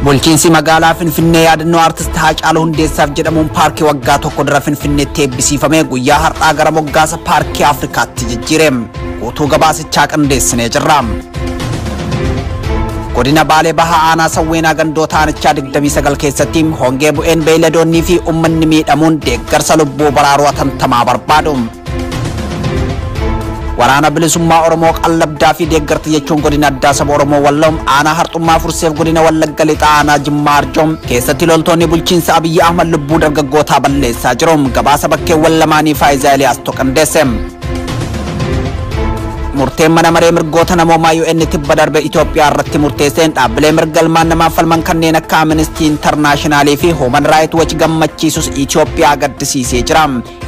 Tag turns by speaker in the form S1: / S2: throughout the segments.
S1: Bulchiinsi magaalaa Finfinnee yaadannoo artist Haacaaluu Hundeessaaf jedhamuun paarkii waggaa tokko dura Finfinneetti eebbisiifamee guyyaa har'aa gara moggaasa paarkii Afrikaatti jijjiirame. Guutuu gabaasichaa qindeessinee jirra. Godina Baalee Bahaa Aanaa Sawweenaa gandoota aanichaa 29 keessatti hongee bu'een beeyladoonnii fi uummanni miidhamuun deeggarsa lubbuu baraaruu atantamaa barbaadu. Waraana bilisummaa Oromoo qallabdaa fi deeggartii jechuun godina addaa saba Oromoo Walloo aanaa Harxummaa Furseef godina Wallagga Lixaa aanaa Jimmaa Arjoom keessatti loltoonni bulchiinsa Abiyyi Ahmad lubbuu dargaggootaa balleessaa jiru. Gabaasa bakkeewwan lamaanii Faayisaa Eliyaas qindeesse. Murteen mana maree mirgoota namoomaa UN tibba darbe Itoophiyaa irratti murteesseen dhaabbilee mirga ilmaan namaaf falman kanneen akka Amnesty International fi Human Rights Watch gammachiisus Itoophiyaa gaddisiisee jira.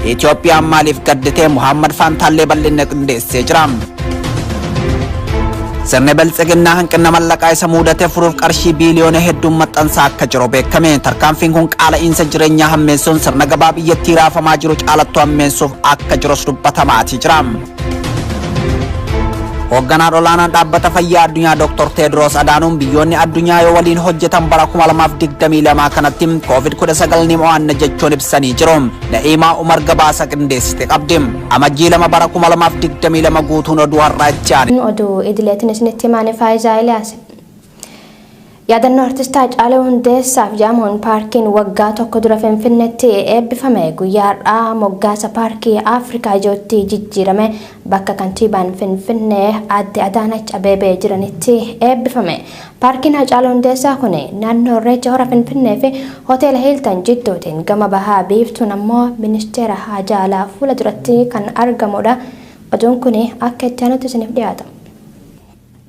S1: Itoophiyaan maaliif gaddite? Muhammad Fantaallee bal'inna qindeessee jira. Sirni biltsiginnaa hanqina mallaqaa isa mudate furuuf qarshii biiliyoona hedduun maxxansaa akka jiru beekame. Tarkaanfiin kun qaala'insa jireenyaa hammeessuun sirna gabaa biyyattii raafamaa jiru caalattuu hammeessuuf akka jirus dubbatamaatii jira. Hoogganaan olaanaan dhaabbata fayyaa addunyaa Dr. Tedros Adhanom biyyoonni addunyaa yoo waliin hojjetan bara 2022 kanatti COVID-19 ni mo'anna jechuun ibsanii jiru. Na'iimaa Umar gabaasa qindeessite qabdi. Amajjii 2 bara 2022 guutuun oduu har'aa jechaan.
S2: Oduu idileetiin isinitti himaan Faayisaa Eliyaas. Yaadannoo artist Haacaaluu Hundeessaaf jedhamuun paarkiin waggaa tokko dura Finfinneetti eebbifame. Guyyaa har'aa moggaasa paarkii Afrikaa ijootti jijjiirame bakka kantiibaan Finfinnee Aadde Adaanach Abeebee jiranitti eebbifame. Paarkiin Haacaaluu Hundeessaa kun naannoo Irreecha Hora Finfinnee fi Hoteela Hiiltan jidduutiin gama bahaa biiftuun ammoo ministeera Haajaa Alaa fuula duratti kan argamudha. Oduun kun akka itti aanutti isiniif dhiyaata.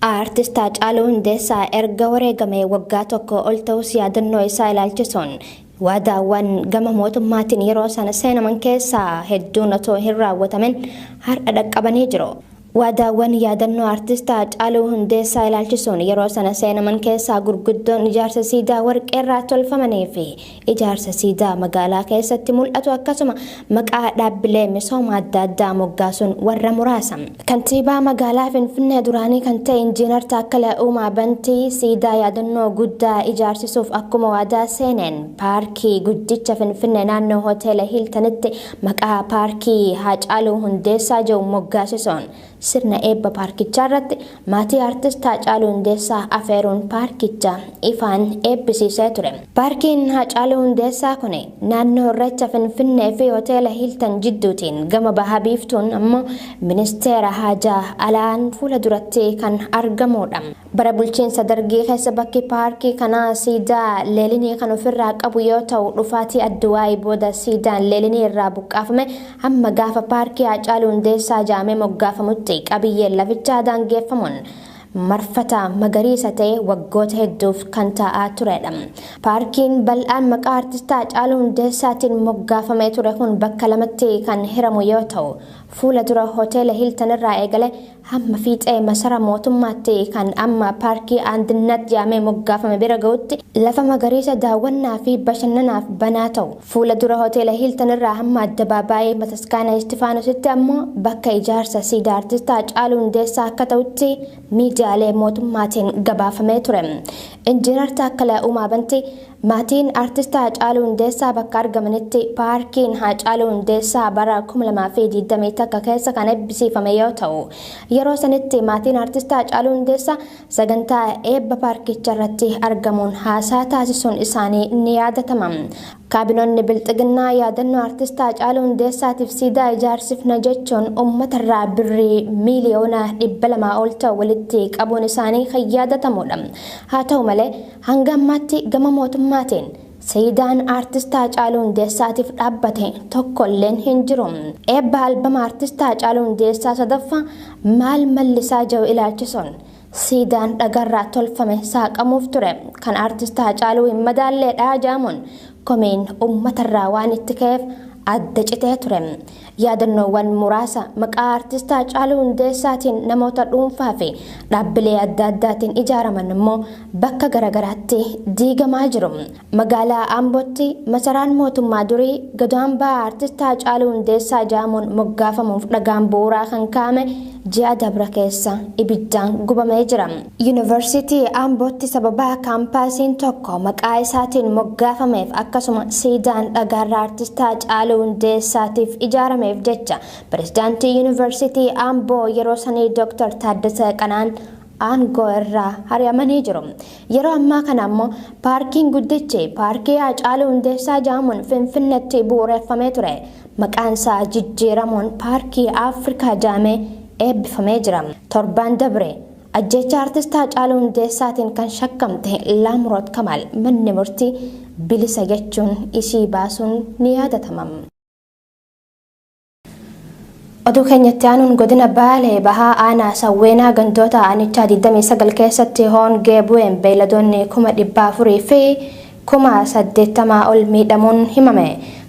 S2: Artist Haacaaluu Hundeessaa erga wareegamee waggaa tokko ol ta'us yaadannoo isaa ilaalchisuun waadaawwan gama mootummaatiin yeroo sana seenaman keessaa hedduun otoo hin raawwatamin har'a dhaqqabanii jiru. Waadaawwan yaadannoo artist Haacaaluu Hundeessaa ilaalchisuun yeroo sana seenaman keessaa gurguddoon ijaarsa siidaa warqeerraa tolfamanii fi ijaarsa siidaa magaalaa keessatti mul'atu akkasuma maqaa dhaabbilee misooma adda addaa moggaasuun warra muraasa. Kantiibaa magaalaa Finfinnee duraanii kan ta'e Injiinar Taakkalaa Uumaa Bantii siidaa yaadannoo guddaa ijaarsisuuf akkuma waadaa seeneen paarkii guddicha Finfinnee naannoo Hoteela Hiiltanitti maqaa paarkii Haacaaluu Hundeessaa jedhu moggaasisuun sirna eebba paarkichaa irratti maatii artist Haacaaluu Hundeessaa afeeruun paarkicha ifaan eebbisiisee ture. Paarkiin Haacaaluu Hundeessaa kun naannoo Irreecha Finfinnee fi Hoteela Hiiltan jidduutiin gama bahaa biiftuun ammoo ministeera Haajaa Alaan fuula duratti kan argamudha. Bara bulchiinsa Dargii keessa bakki paarkii kanaa siidaa leelinii kan ofirraa qabu yoo ta'u dhufaatii Adduwaayii booda siidaan leelinii irraa buqqaafame hamma gaafa paarkii Haacaaluu Hundeessaa jedhamee moggaafamutti qabiyyeen lafichaa daangeffamuun marfata magariisa ta'e waggoota hedduuf kan ta'aa turedha. Paarkiin bal'aan maqaa artist Haacaaluu Hundeessaatiin moggaafamee ture kun bakka lamatti kan hiramu yoo ta'u fuula dura Hoteela Hiiltan irraa eegale hamma fiixee masara mootummaatti kan amma paarkii Andinnat jedhamee moggaafame bira ga'utti lafa magariisa daawwannaa fi bashannanaaf banaa ta'u. Fuula dura Hoteela Hiiltan irraa hamma addabaabaayii Bataskaana Istifaanositti ammoo bakka ijaarsa siidaa artist Haacaaluu Hundeessaa akka ta'utti miidiyaalee mootummaatiin gabaafamee ture. Injiinar Taakkalaa Uumaa Bantii maatiin artist Haacaaluu Hundeessaa bakka argamanitti paarkiin Haacaaluu Hundeessaa bara 2021 keessa kan eebbisiifame yoo ta'u yeroo sanitti maatiin artist Haacaaluu Hundeessaa sagantaa eebba paarkicha irratti argamuun haasaa taasisuun isaanii ni yaadatama. Kaabinoonni biltsiginnaa yaadannoo artist Haacaaluu Hundeessaatiif siidaa ijaarsifna jechuun uummatarraa birrii miiliyoona 200 ol ta'u walitti qabuun isaanii kan yaadatamudha. Haa ta'u malee hanga ammaatti gama mootummaatiin siidaan artist Haacaaluu Hundeessaatiif dhaabbate tokkolleen hin jiru. Eebba albama artist Haacaaluu Hundeessaa sadaffaa maal mallisaa jiru ilaalchisuun siidaan dhagarraa tolfame saaqamuuf ture kan artist Haacaaluu hin madaalleedha jedhamuun komeen uummatarraa waan itti ka'eef adda citee ture. Yaadannoowwan muraasa maqaa artist Haacaaluu Hundeessaatiin namoota dhuunfaa fi dhaabbilee adda addaatiin ijaaraman immoo bakka garagaraatti diigamaa jiru. Magaalaa Ambootti masaraan mootummaa durii gadaambaa artist Haacaaluu Hundeessaa jedhamuun moggaafamuuf dhagaan bu'uuraa kan kaa'ame ji'a dabre keessa ibiddaan gubamee jira. Yuunivarsiitii Ambootti sababa kaampaasiin tokko maqaa isaatiin moggaafameef akkasuma siidaan dhagaarraa artistaa Haacaaluu Hundeessaatiif ijaarameef jecha pirezidaantii Yuunivarsiitii Amboo yeroo sanii Dr. Taaddasee Qanaan aangoo irraa ari'amanii jiru. Yeroo ammaa kana ammoo paarkiin guddichi paarkii Haacaaluu Hundeessaa jedhamuun Finfinneetti bu'uureffamee ture. Maqaan isaa jijjiiramuun paarkii Afrikaa jedhamee eebbifamee jira. Torbaan dabre ajjecha artistaa Haacaaluu Hundeessaatiin kan shakkamte Laamroot Kamaal manni murtii bilisa jechuun ishii baasuun ni yaadatama. Oduu keenyatti aanuun godina Baalee Bahaa Aanaa Sawweenaa gandoota aanichaa 29 keessatti hongee bu'een beeyladoonni 400,000 fi 80,000 ol miidhamuun himame.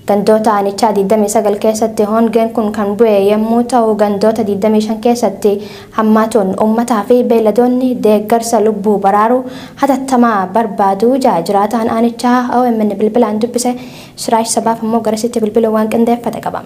S2: Gandoota aanichaa 29 keessatti hongeen kun kan bu'e yommuu ta'u gandoota 25 keessatti hammaatuun uummataa fi beeyladoonni deeggarsa lubbuu baraaru hatattamaa barbaadu jiraataan aanichaa OMN bilbilaan dubbise. Siraaj Sabaaf immoo garasitti bilbiluwwan qindeeffate qaba.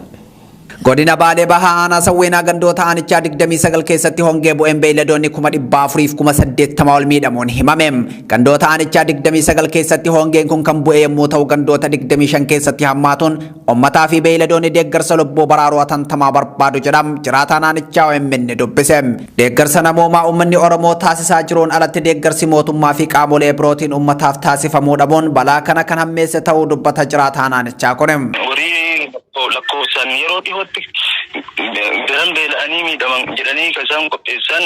S1: Godina Baalee Bahaa Aanaa Sawweenaa gandoota aanichaa 29 keessatti hongee bu'een beeyladoonni 400,000 fi 80,000 ol miidhamuun himame. Gandoota aanichaa 29 keessatti hongeen kun kan bu'e yommuu ta'u gandoota 25 keessatti hammaatuun uummataa fi beeyladoonni deeggarsa lubbuu baraaruu hatattamaa barbaadu jedham jiraataan aanichaa OMN dubbise. Deeggarsa namoomaa uummanni Oromoo taasisaa jiruun alatti deeggarsi mootummaa fi qaamolee birootiin uummataaf taasifamuu dhabuun balaa kana kan hammeesse ta'uu dubbata jiraataan aanichaa kun.
S3: Lakkoofsaan yeroo dhiyootti daran beela'anii miidhaman jedhanii kan isaan qopheessan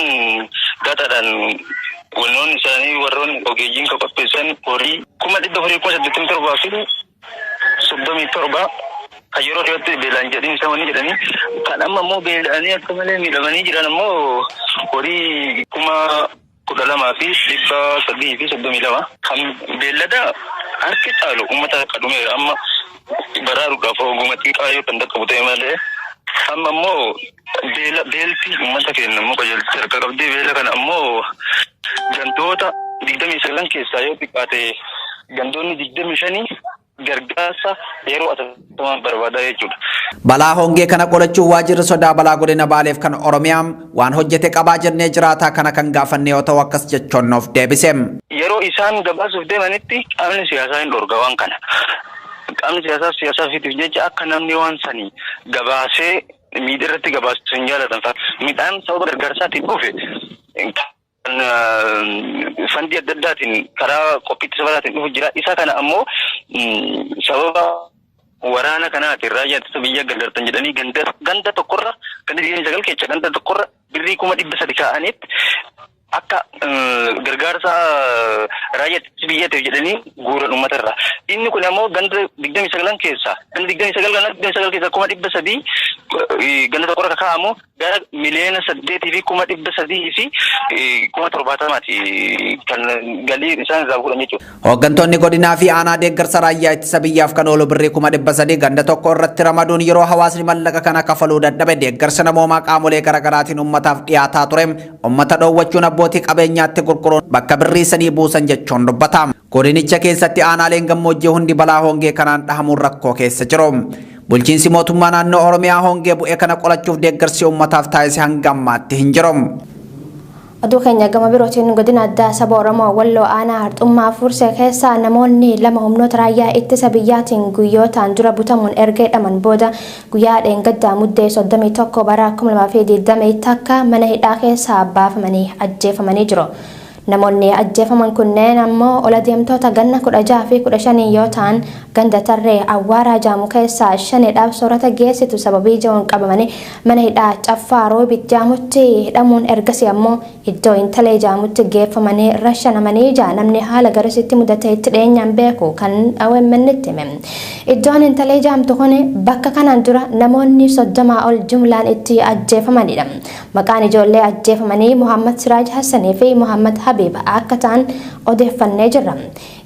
S3: gataadhaan wannoonni isaanii warroonni ogeeyyiin kan qopheessan horii 487 fi 37 kan yeroo dhiyootti beela'an jedhanii isaan jedhanii kan amma immoo beela'anii akka malee miidhamanii jiran immoo horii 12,000 fi 332 kan beellada harki caalu uummata qadumeera amma baraaruudhaaf ogummaa qaayoo kan qabu ta'e malee amma immoo beelti uummata keenya immoo qajeelcha harka qabdii beela kana ammoo gandoota 29 keessaa yoo xiqqaate gandoonni 25 gargaarsa yeroo atattamaan barbaada jechuudha.
S1: Balaa hongee kana qolachuun waajjirri sodaa balaa godina Baaleef kan Oromiyaa waan hojjete qabaa jennee jiraataa kana kan gaafanne yoo ta'u akkas jechuun nuuf deebise.
S3: Yeroo isaan gabaasuuf deemanitti qaamni siyaasaa hin dhorga waan kana. Qaamni siyaasaa fitiif jecha akka namni waan sanii gabaasee miidhaa irratti gabaasuu hin jaalatan midhaan sababa gargaarsaatiin dhufe fandii adda addaatiin karaa qophiitti sabalaatiin dhufu jira. Isa kana ammoo sababa waraana kanaatiin raayyaa ittisa biyyaa gargaartan jedhanii ganda tokkorra ganda 29 keessa ganda tokkorra birrii 300 kaa'anitti akka gargaarsa raayyaa ittisa biyyaatiif jedhanii guuran uummatarra. Inni kun ammoo ganda 29 keessa ganda 29 keessa 300 ganda tokkorra kaa'amu gara miliyoona 8 fi 300 fi 70 kan galii isaan irraa fuudhan jechuudha.
S1: Hooggantoonni godinaa fi aanaa deeggarsa raayyaa ittisa biyyaaf kan oolu birrii 300 ganda tokko irratti ramaduun yeroo hawaasni mallaqa kana kafaluu dadhabe deeggarsa namoomaa qaamolee garaagaraatiin uummataaf dhiyaataa ture uummata dhoowwachuun abbootii qabeenyaatti gurguruun bakka birrii sanii buusan jechuun dubbata. Godinicha keessatti aanaaleen gammoojjii hundi balaa hongee kanaan dhahamuun rakkoo keessa jiru. Bulchiinsi mootummaa naannoo Oromiyaa hongee bu'ee kana qolachuuf deeggarsi uummataaf taasise hanga ammaatti hin jiru.
S2: Oduu keenya gama birootiin godina addaa saba Oromoo Walloo Aanaa Harxummaa Fursee keessaa namoonni 2 humnoota raayyaa ittisa biyyaatiin guyyootaan dura butamuun erga hidhaman booda guyyaa dheengaddaa muddee 31 bara 2020 takka mana hidhaa keessaa baafamanii ajjeefamanii jiru. Namoonni ajjeefaman kunneen ammoo ola deemtoota ganna 16 fi 15 yoo ta'an ganda tarree awwaaraa jaamu keessaa 5dhaaf soorata geessitu sababii jiruun qabamanii mana hidhaa caffaa roobitti jaamutti hidhamuun ergasii ammoo iddoo intalee jaamutti geeffamanii rashanamanii namni haala garasitti mudate itti dhiyeenyaan beeku kan OMN'tti hime. Iddoon intalee jaamtu kun bakka kanaan dura namoonni 30 ol jumlaan itti ajjeefamanidha. Maqaan ijoollee ajjeefamanii Muhammad Siraaj Hassanii fi Muhammad Habiba akka ta'an odeeffannee jirra.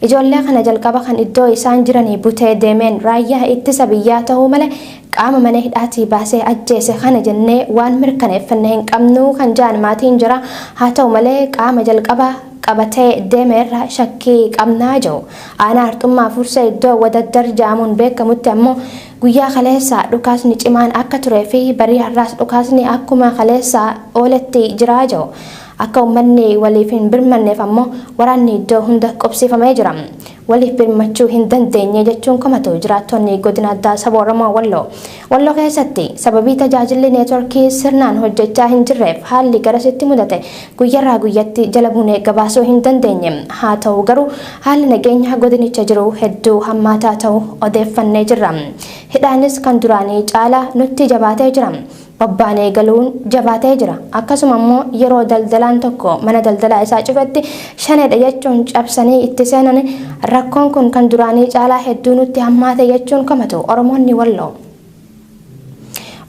S2: Ijoollee kana jalqaba kan iddoo isaan jiranii butee deemeen raayyaa ittisa biyyaa ta'uu malee qaama mana hidhaatii baasee ajjeese kana jennee waan mirkaneeffannee hin qabnu kan jaan maatiin jira. Haa ta'u malee qaama jalqaba qabatee deemeerra shakkii qabnaa jiru. Aanaa Arxummaa Fursee iddoo Wadaddar jedhamuun beekamutti ammoo guyyaa kaleessaa dhukaasni cimaan akka turee fi barii har'aas dhukaasni akkuma kaleessaa ooletti jiraa jiru. Akka uummanni waliif hin birmanneef ammoo waraanni iddoo hunda qubsiifamee jira. Waliif birmachuu hin dandeenye jechuun komatu jiraattonni godina addaa saba Oromoo Walloo. Walloo keessatti sababii tajaajilli neetworkii sirnaan hojjechaa hin jirreef haalli garasitti mudate guyyarraa guyyatti jala buunee gabaasuu hin dandeenye. Haa ta'u garuu haalli nageenya godinicha jiru hedduu hammaataa ta'uu odeeffannee jirra. Hidhaanis kan duraanii caalaa nutti jabaatee jira. Babbaanee galuun jabaatee jira. Akkasuma immoo yeroo daldalaan tokko mana daldalaa isaa cufetti shaneedha jechuun cabsanii itti seenan rakkoon kun kan duraanii caalaa hedduu nutti hammaate jechuun komatu Oromoonni Walloo.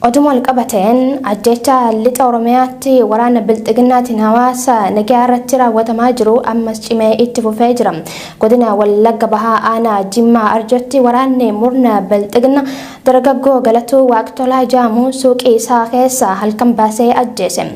S2: Oduma walqabateen ajjeechaa lixa Oromiyaatti waraana Bilxiginnaatiin hawaasa nagaa irratti raawwatamaa jiru ammas cimee itti fufee jira. Godina Wallagga Bahaa Aanaa Jimmaa Arjootti waraanni murna Bilxiginna dargaggoo Galatuu Waaqtolaa jedhamu suuqii isaa keessaa halkan baasee ajjeese.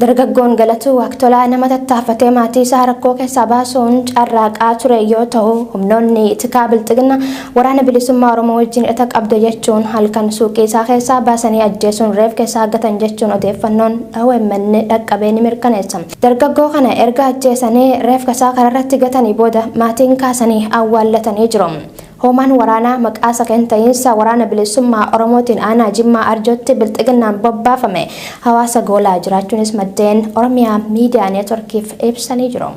S2: Dargaggoon Galatuu Waaqtolaa nama tattaafatee maatii isaa rakkoo keessaa baasuun carraaqaa ture yoo ta'u humnoonni tikaa Bilxiginna waraana bilisummaa Oromoo wajjin hidhata qabda jechuun halkan suuqii isaa keessaa baasanii ajjeesuun reef keessaa gatan jechuun odeeffannoon OMN dhaqqabee ni mirkaneessa. Dargaggoo kana erga ajjeesanii reef isaa kanarratti gatanii booda maatiin kaasanii awwaallatanii jiru. Hoomaan waraanaa maqaa saganta'iinsa waraana bilisummaa Oromootiin Aanaa Jimmaa Arjootti Bilxiginnaan bobbaafame hawaasa goolaa jiraachuunis maddeen Oromiyaa Miidiyaa Neetworkiif ibsanii jiru.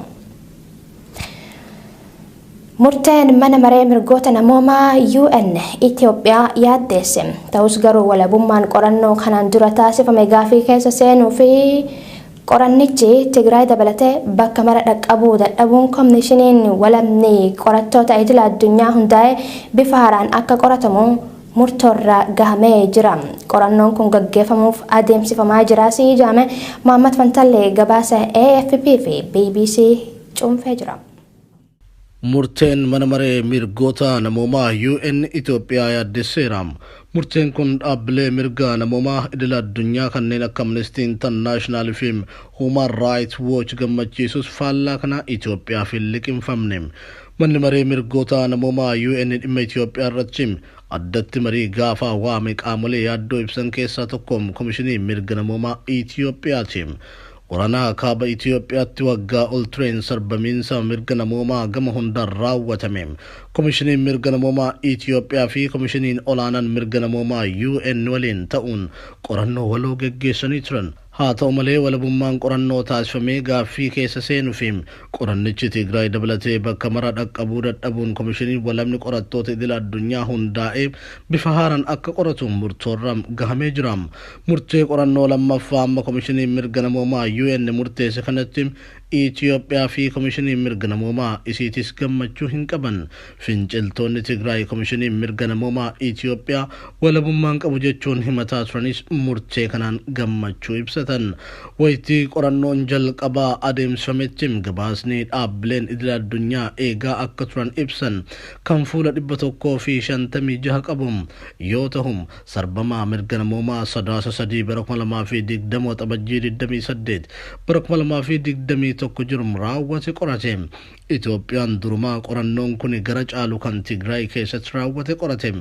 S2: Murteen mana maree mirgoota namoomaa UN Itoophiyaa yaaddeesse. Ta'us garuu walabummaan qorannoo kanaan dura taasifame gaafii keessa seenuu fi qorannichi Tigraay dabalatee bakka mara dhaqqabuu dadhabuun koomishiniin walabni qorattoota idil addunyaa hundaa'ee bifa haaraan akka qoratamu murtoorra gahamee jira. Qorannoon kun gaggeeffamuuf adeemsifamaa jira si jaame Muhammad Fantallee gabaasa AFP fi BBC cuunfee jira.
S4: Murteen mana maree mirgoota namoomaa UN Itoophiyaa yaaddeesseera. Murteen kun dhaabbilee mirga namoomaa idil addunyaa kanneen akka Amnesty International fi Human Rights Watch gammachiisus faallaa kana Itoophiyaaf hin liqinfamne. Manni maree mirgoota namoomaa UN dhimma Itoophiyaa irratti addatti marii gaafa waame qaamolee yaaddoo ibsan keessaa tokko Komishinii mirga namoomaa Itoophiyaati. Waraana kaaba Itoophiyaatti waggaa ol tureen sarbamiinsa mirga namoomaa gama hundaan raawwatame. Komishiniin mirga namoomaa Itoophiyaa fi komishiniin olaanaan mirga namoomaa UN waliin ta'uun qorannoo waloo geggeessanii turan. Haa ta'u malee walabummaan qorannoo taasifamee gaaffii keessa seenuu fi qorannichi Tigraay dabalatee bakka mara dhaqqabuu dadhabuun komishiniin walabni qorattoota idil addunyaa hundaa'ee bifa haaraan akka qoratuun murtoorra gahamee jira. Murtee qorannoo lammaffaa amma komishiniin mirga namoomaa UN murteesse kanatti Itoophiyaa fi komishiniin mirga namoomaa isiitis gammachuu hin qaban. Finciltoonni Tigraay komishiniin mirga namoomaa Itoophiyaa walabummaan qabu jechuun himataa turanis murtee kanaan gammachuu ibsatan. Wayitii qorannoon jalqabaa adeemsifametti gabaasni dhaabbileen idil addunyaa eegaa akka turan ibsan kan fuula 156 qabu yoo ta'u sarbamaa mirga namoomaa sadaasa 3 bara 2020 xabajjii 28 bara 2020 tokko jirum raawwate qorate. Itoophiyaan durumaa qorannoon kun gara caalu kan Tigraay keessatti raawwate qorate.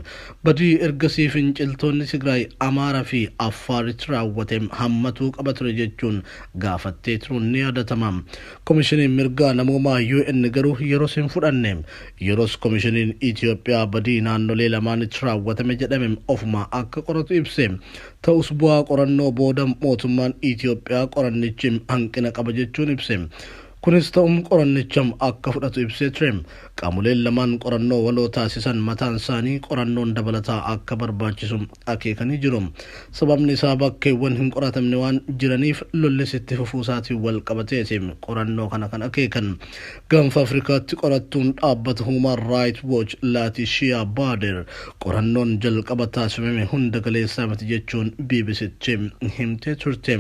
S4: Badii ergasii finciltoonni Tigraay Amaaraa fi Affaaritti raawwate hammatuu qaba ture jechuun gaafattee turuun ni yaadatama. Komishiniin mirga namoomaa UN garuu yeroo hin fudhanne. Yeroos komishiniin Itoophiyaa badii naannolee lamaanitti raawwatame jedhame ofuma akka qoratu ibse. Ta'us bu'aa qorannoo booda mootummaan Itoophiyaa qorannichi hanqina qaba jechuun ibse. Kunis ta'um qorannicham akka fudhatu ibsee ture. Qaamoleen lamaan qorannoo waloo taasisan mataan isaanii qorannoon dabalataa akka barbaachisu akeekanii jiru. Sababni isaa bakkeewwan hin qoratamne waan jiraniif lollis itti fufuusaatiin wal qabateeti qorannoo kana kan akeekan. Gaanfa Afrikaatti qorattuun dhaabbata Human Rights Watch Laatishiyaa Baader qorannoon jalqaba taasifame hunda galeessaa miti jechuun BBC'tti himtee turte.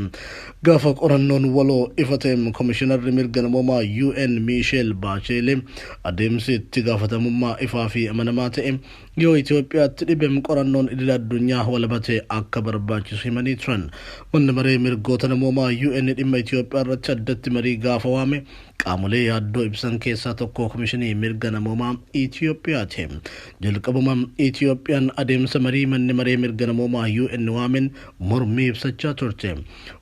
S4: Gaafa qorannoon waloo ifateen komishinarri mirga namoomaa UN Michelle Bachelet adeemsi itti gaafatamummaa ifaa fi amanamaa ta'e yoo Itoophiyaatti dhibeen qorannoon idil addunyaa walabatee akka barbaachisu himanii turan. Manni maree mirgoota namoomaa UN dhimma Itoophiyaa irratti addatti marii gaafa waame qaamolee yaaddoo ibsan keessaa tokko komishinii mirga namoomaa Itoophiyaati. Jalqabuma Itoophiyaan adeemsa marii manni maree mirga namoomaa UN waamen mormii ibsachaa turte.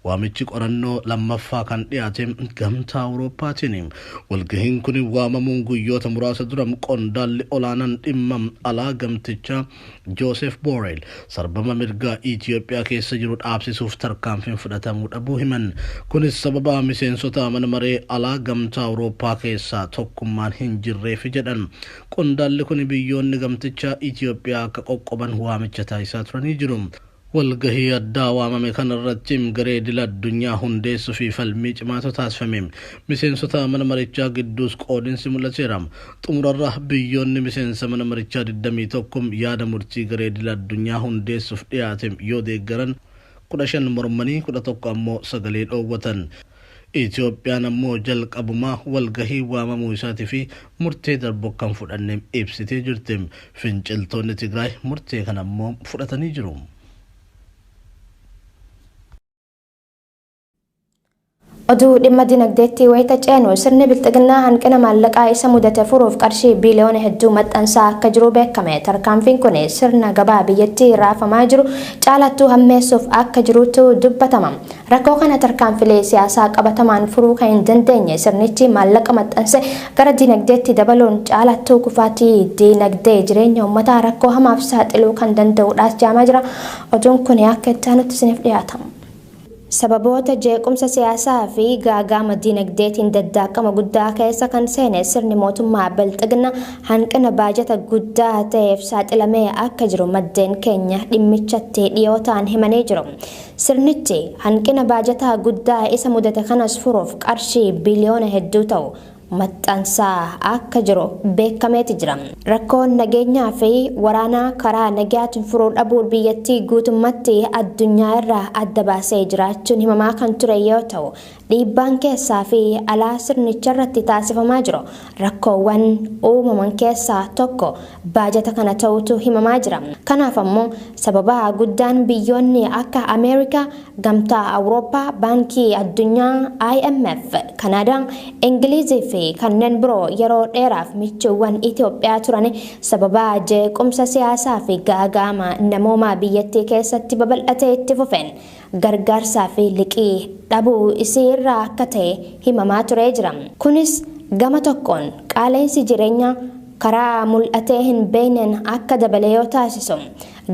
S4: Waamichi qorannoo lammaffaa kan dhiyaate gamtaa Awurooppaatiin. Walgahiin kun waamamuun guyyoota muraasa dura qondaalli olaanaan dhimma alaa gamtichaa Joseph Borrell sarbama mirgaa Itoophiyaa keessa jiru dhaabsisuuf tarkaanfiin fudhatamuu dhabuu himan. Kunis sababa miseensota mana maree alaa gamtaa Awurooppaa keessaa tokkummaan hin jirreef jedhan. Qondaalli kun biyyoonni gamtichaa Itoophiyaa akka qoqqoban waamicha taasisaa turanii jiru. Walgahii addaa waamame kanarratti garee idil addunyaa hundeessuu fi falmii cimaatu taasifame. Miseensota mana marichaa gidduus qoodinsi mul'ateera. Xumurarra biyyoonni miseensa mana marichaa 21 yaada murtii garee idil addunyaa hundeessuuf dhiyaate yoo deeggaran 15 mormanii 11 ammoo sagalee dhoowwatan. Itoophiyaan ammoo jalqabuma walgahii waamamuu isaatii fi murtee darbu kan fudhanne ibsitee jirti. Finciltoonni Tigraay murtee kana ammoo fudhatanii jiru.
S2: Oduu dhimma dinagdeetti wayita ceenu sirni bilxiginnaa hanqina maallaqaa isa mudate furuuf qarshii biiliyoona hedduu maxxansaa akka jiru beekame. Tarkaanfiin kun sirna gabaa biyyattii raafamaa jiru caalattuu hammeessuuf akka jirutu dubbatama. Rakkoo kana tarkaanfilee siyaasaa qabatamaan furuu kan hin dandeenye sirnichi maallaqa maxxanse gara dinagdeetti dabaluun caalattuu kufaatii dinagdee jireenya uummataa rakkoo hamaaf saaxiluu kan danda'uudhaas jaamaa jira. Oduun kun akka itti aanutti isiniif dhiyaatama. Sababoota jeequmsa siyaasaa fi gaagama dinagdeetiin daddaaqama guddaa keessa kan seene sirni mootummaa bilxiginnaa hanqina baajata guddaa ta'eef saaxilamee akka jiru maddeen keenya dhimmichatti dhiyootaan himanii jiru. Sirnichi hanqina baajataa guddaa isa mudate kanas furuuf qarshii biiliyoona hedduu ta'u maxxansaa akka jiru beekameeti jira. Rakkoon nageenyaa fi waraanaa karaa nagaatiin furuu dhabuun biyyattii guutummaatti addunyaa irraa adda baasee jiraachuun himamaa kan ture yoo ta'u dhiibbaan keessaa fi alaa sirnicha irratti taasifamaa jiru. Rakkoowwan uumaman keessaa tokko baajata kana ta'utu himamaa jira. Kanaaf ammoo sababa guddaan biyyoonni akka Ameerikaa, Gamtaa Awurooppaa, Baankii Addunyaa, IMF, Kanaadaa, Ingilizii fi kanneen biroo yeroo dheeraaf michuuwwan Itoophiyaa turan sababa jeequmsa siyaasaa fi gaagama namoomaa biyyattii keessatti babal'atee itti fufeen gargaarsaa fi liqii dhabuu isii irraa akka ta'e himamaa turee jira. Kunis gama tokkoon qaala'insi jireenyaa karaa mul'atee hin beekneen akka dabalee yoo taasisu,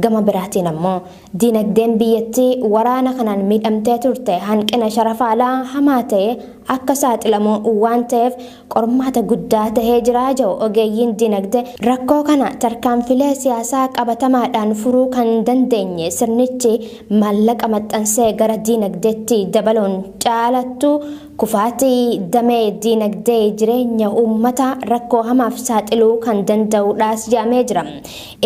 S2: gama biraatiin ammoo dinagdeen biyyattii waraana kanaan miidhamtee turte hanqina sharafa alaa hamaa ta'e akka saaxilamu waan ta'eef qormaata guddaa tahee jira jedhu ogeeyyiin dinagdee. Rakkoo kana tarkaanfilee siyaasaa qabatamaadhaan furuu kan dandeenye sirnichi maallaqa maxxansee gara dinagdeetti dabaluun caalattuu kufaatii damee dinagdee jireenya uummataa rakkoo hamaaf saaxiluu kan danda'uudhaas jedhamee jira.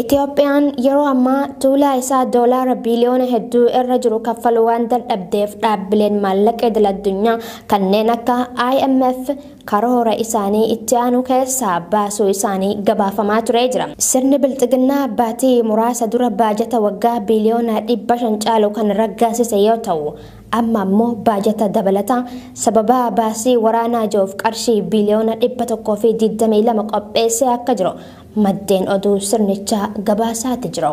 S2: Itoophiyaan yeroo ammaa tuulaa isaa doolaara biiliyoona hedduu irra jiru kaffaluu waan dadhabdeef dhaabbileen maallaqa idil addunyaa kanneen akka IMF karoora isaanii itti aanu keessaa baasuu isaanii gabaafamaa turee jira. Sirni bilxiginnaa baatii muraasa dura baajata waggaa biiliyoona 500 caalu kan raggaasise yoo ta'u amma ammoo baajata dabalataa sababa baasii waraanaa jiruuf qarshii biiliyoona 122 qopheessee akka jiru maddeen oduu sirnichaa gabaasaatti jiru.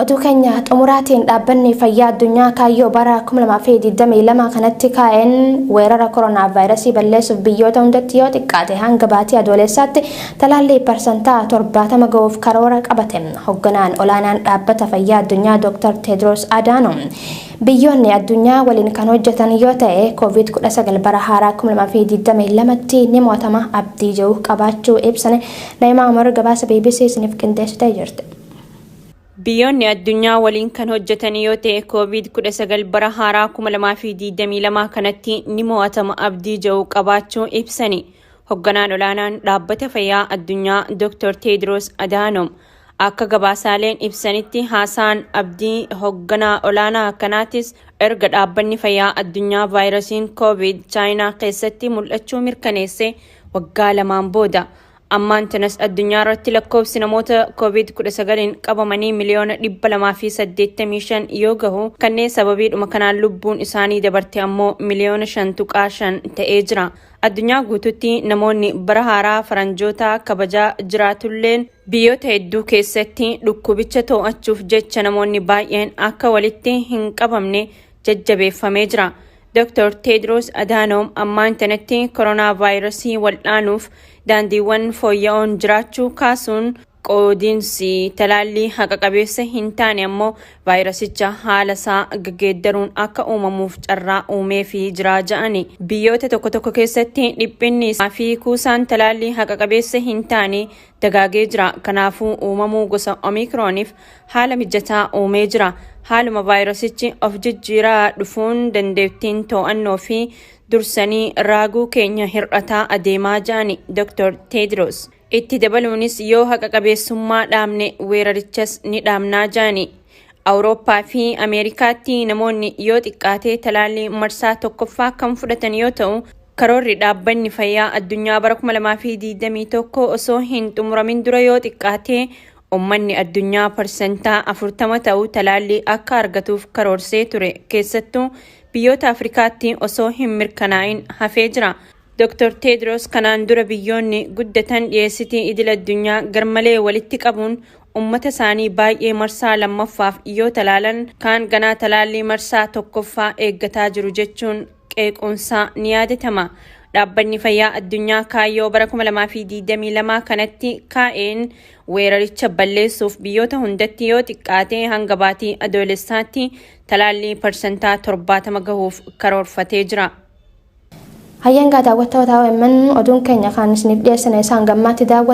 S2: Oduu keenya xumuraatiin dhaabbanni fayyaa addunyaa kaayyoo bara 2022 kanatti kaa'een weerara koronaa vaayirasii balleessuuf biyyoota hundatti yoo xiqqaate hanga baatii adoolessaatti talaallii parsantaa 70 ga'uuf karoora qabate. Hoogganaan olaanaan dhaabbata fayyaa addunyaa Dr. Tedros Adhanom biyyoonni addunyaa waliin kan hojjetan yoo ta'e COVID-19 bara haaraa 2022tti ni mo'atama abdii jiru qabaachuu ibsane. Naayimaa Umar gabaasa BBC isiniif qindeessitee jirti.
S5: Biyyoonni addunyaa waliin kan hojjetan yoo ta'e COVID-19 bara haaraa 2022 kanatti ni mo'atama abdii jiru qabaachuu ibsani. Hoogganaan olaanaan dhaabbata fayyaa addunyaa Dr. Tedros Adhanom Akka gabaasaaleen ibsanitti Haasaan Abdii hoogganaa olaanaa kanaatis erga dhaabbanni fayyaa addunyaa vaayirasiin COVID Chaayinaa keessatti mul'achuu mirkaneesse waggaa lamaan booda. Ammaan tanas addunyaa irratti lakkoofsi namoota COVID-19 qabamanii miliyoona 285 yoo gahu kanneen sababiidhuma kanaan lubbuun isaanii dabarte ammoo miliyoona 5.5 ta'ee jira. Addunyaa guututti namoonni bara haaraa faranjoota kabajaa jiraatulleen biyyoota hedduu keessatti dhukkubicha to'achuuf jecha namoonni baay'een akka walitti hin qabamne jajjabeeffamee jira. Dr. Tedros Adhanom ammaan tanatti koronaa vaayirasii wal'aanuuf daandiiwwan fooyya'oon jiraachuu kaasuun qoodiinsi talaallii haqa qabeessa hin taane ammoo vaayirasicha haala isaa gaggeeddaruun akka uumamuuf carraa uumee fi jiraa ja'ani. Biyyoota tokko keessatti dhiphinni fi kuusaan talaallii haqa qabeessa hin taane dagaagee jira. Kanaafuu uumamuu gosa Omikrooniif haala mijataa uumee jira. Haaluma vaayirasichi of jijjiiraa dhufuun dandeettiin to'annoo fi dursanii raaguu keenya hir'ataa adeemaa ja'ani Dr. Tedros. Itti dabaluunis yoo haqa qabeessummaa dhaabne weerarichas ni dhaabnaa ja'ani. Awurooppaa fi Ameerikaatti namoonni yoo xiqqaatee talaallii marsaa tokkoffaa kan fudhatan yoo ta'u, karoorri dhaabbanni fayyaa addunyaa bara 2021 osoo hin xumuramin dura yoo xiqqaatee ummanni addunyaa parsantaa 40 ta'u talaallii akka argatuuf karoorsee ture. Keessattuu biyyoota Afrikaatti osoo hin mirkanaa'in hafee jira. Dr. Tedros kanaan dura biyyoonni guddatan dhiyeessitii idil addunyaa garmalee walitti qabuun ummata isaanii baay'ee marsaa lammaffaaf yoo talaalan kaan ganaa talaallii marsaa tokkoffaa eeggataa jiru jechuun qeequunsaa ni yaadatama. Dhaabbanni fayyaa addunyaa kaayyoo bara 2022 kanatti kaa'een weeraricha balleessuuf biyyoota hundatti yoo xiqqaatee hanga baatii adoolessaatti talaallii parsantaa 70 gahuuf karoorfatee jira.
S2: Hayyangaa daawwattoota OMN oduun keenya kan isiniif dhiyeessine isaan gammaatti daawwatu.